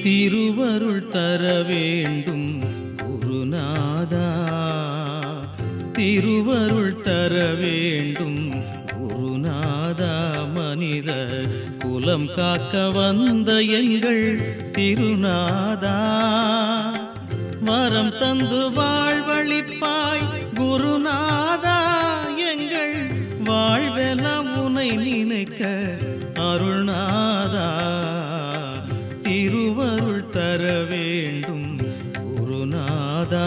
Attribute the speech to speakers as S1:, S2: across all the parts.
S1: திருவருள் தர வேண்டும் குருநாதா, திருவருள் தர வேண்டும் குருநாதா. மனித குலம் காக்க வந்த எங்கள் திருநாதா, வரம் தந்து வாழ்வழிப்பாய் குருநாதா. எங்கள் வாழ்வெல்லாம் உனை நினைக்க அருள்நாதா, திருவருள் தர வேண்டும் குருநாதா.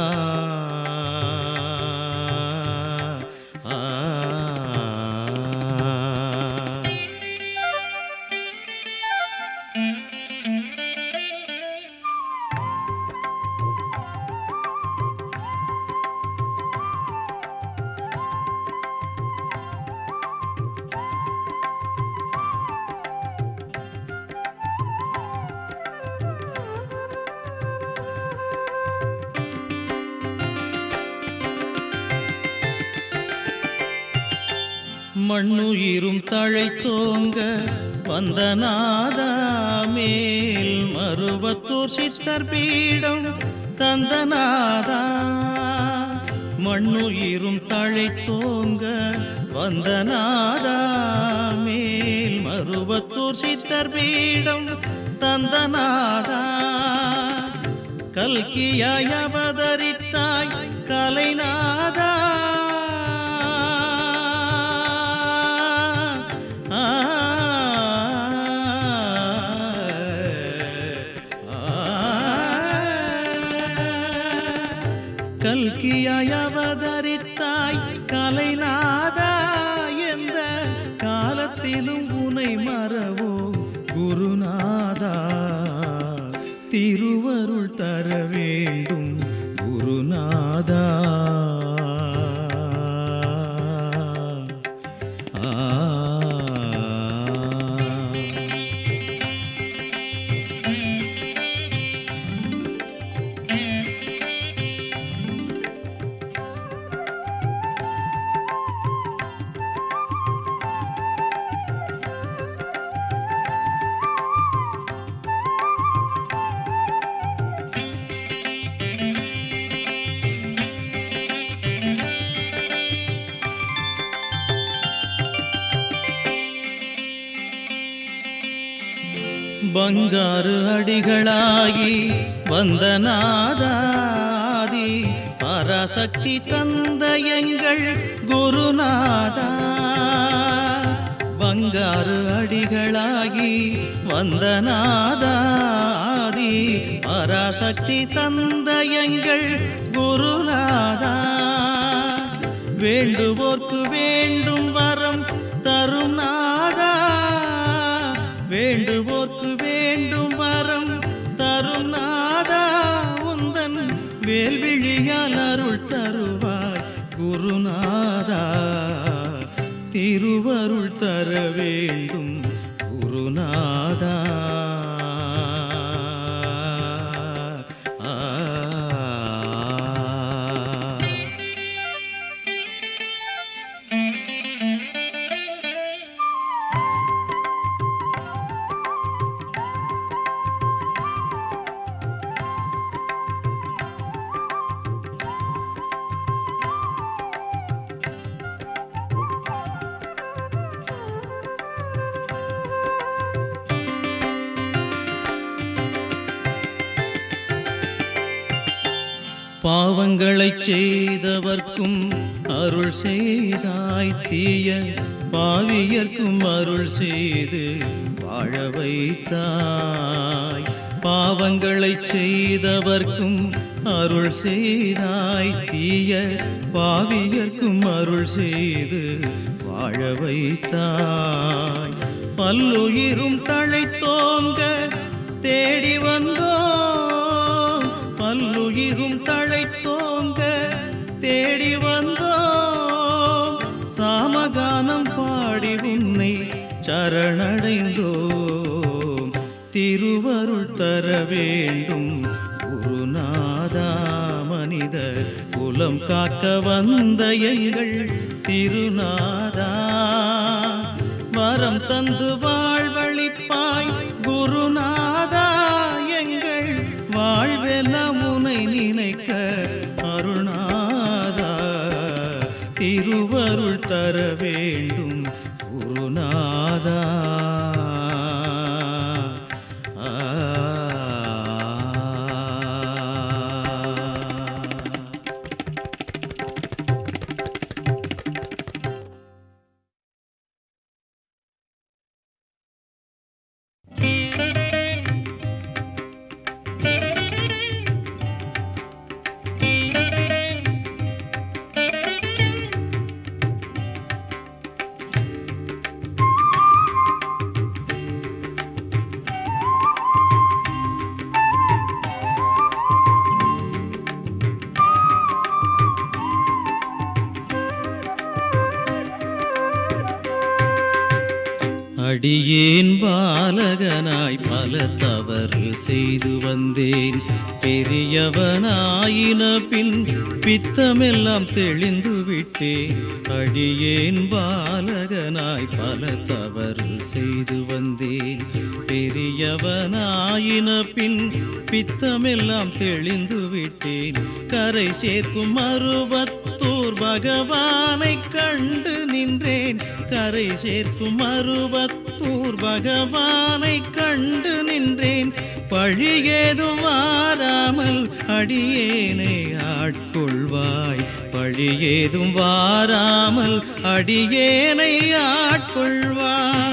S1: மண்ணுயிரும் தழைத்தோங்க வந்த நாதா, மேல் மருவத்தூர் சித்தர் பீடம் தந்த நாதா. மண்ணுயிரும் தழைத்தோங்க வந்த நாதா, மேல் மருவத்தூர் சித்தர் பீடம் தந்த நாதா. கல்கியாய் அவதரித்தாய் கலைநாதா, கல்கியாய் அவதரித்தாய் கலைநாதா. எந்த காலத்திலும் உனை மறவோ குருநாதா, திருவருள் தர வேண்டும் குருநாதா. பங்காரு அடிகளாகி வந்த நாதாதி, பராசக்தி தந்த எங்கள் குருநாதா. பங்காரு அடிகளாகி வந்த நாதாதி, பராசக்தி தந்த எங்கள் குருநாதா. வேண்டுவோர்க்கு வேண்டும் வரம் தரும் நாதா, வேண்டுவோர்க்கு வேண்டும் வரம் தரும் நாதா. உந்தன் வேல்விழியால் அருள் தருவாய் குருநாதா, திருவருள் தர வேண்டும் குருநாதா. பாவங்களைச் செய்தவர்க்கும் அருள் செய்தாய், தீய பாவியர்க்கும் அருள் செய்து வாழ வைத்தாய். பாவங்களைச் செய்தவர்க்கும் அருள் செய்தாய், தீய பாவியர்க்கும் அருள் செய்து வாழ வைத்தாய். பல்லுயிரும் தழைத்தோங்க தேடி வந்தோம், பல்லுயிரும் தழைத்தோங்க தேடி வந்தோம், சாமகானம் பாடி உன்னை சரணடைந்தோம். திருவருள் தர வேண்டும் குருநாதா, மனித குலம் காக்க வந்த எங்கள் திருநாதா, வரம் தந்து வாழ்வழிப்பாய் குருநாதா, எங்கள் வாழ்வெல்லாம் உனை நினைக்க அருணாதா, திருவருள் தர வேண்டும் குருநாதா. அடியேன் பாலகனாய் பல தவறு செய்து வந்தேன், பெரியவனாயின பின் பித்தமெல்லாம் தெளிந்து விட்டேன். அடியேன் பாலகனாய் பல தவறு செய்து வந்தேன், பெரியவனாயின பின் பித்தமெல்லாம் தெளிந்து விட்டேன். கரை சேர்க்கும் அருவத்தூர் பகவானை கண்டு நின்றேன், கரை சேர்க்கும் அருவத்தூர் பகவானை கண்டு நின்றேன். பழியேதும் வாராமல் அடியேனை ஆட்கொள்வாய், பழியேதும் வாராமல் அடியேனை ஆட்கொள்வாய்.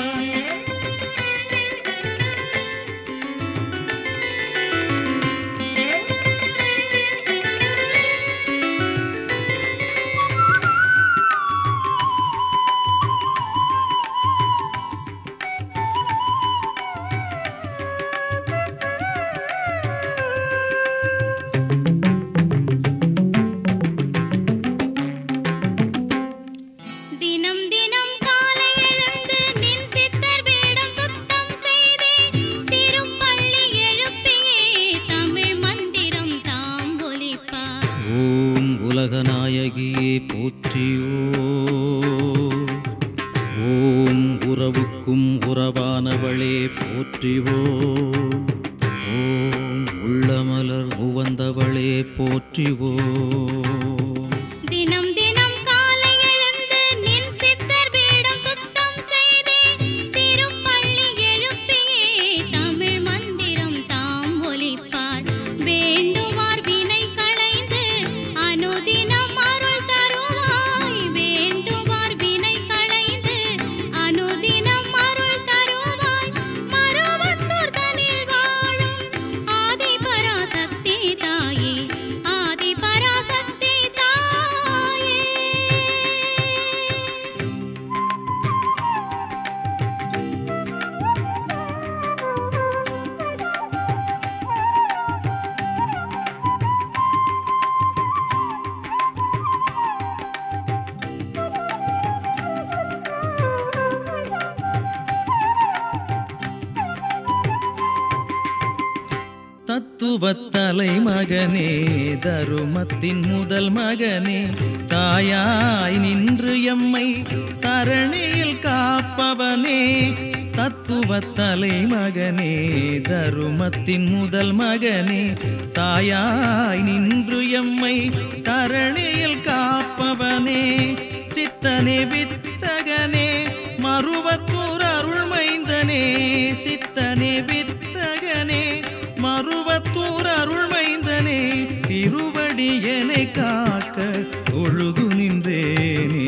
S1: உலகநாயகியே போற்றியோ, ஓம் உறவுக்கும் உறவானவளே போற்றிவோ, ஓம் உள்ளமலர் உவந்தவளே போற்றிவோ. தத்துவத்தலை மகனே, தருமத்தின் முதல் மகனே, தாயாய் நின்று எம்மை தரணியில் காப்பவனே. தத்துவத்தலை மகனே, தருமத்தின் முதல் மகனே, தாயாய் நின்று எம்மை தரணியில் காப்பவனே. சித்தனே வித்தகனே, மருவத்தூர் அருள்மைந்தனே, சித்தனே வித்தகனே, மருவத்தூர் அருள்மைந்தனே. திருவடியனை காக்க தொழுது நின்றேனே,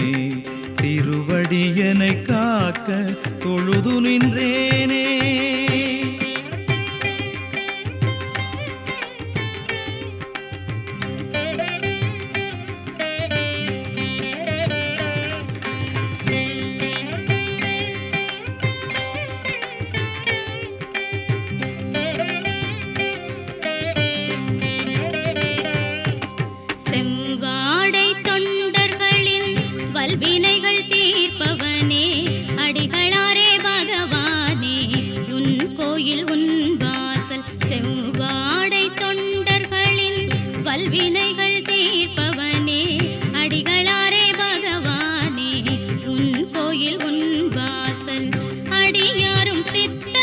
S1: திருவடியனை காக்க தொழுது நின்றேனே.
S2: சித்த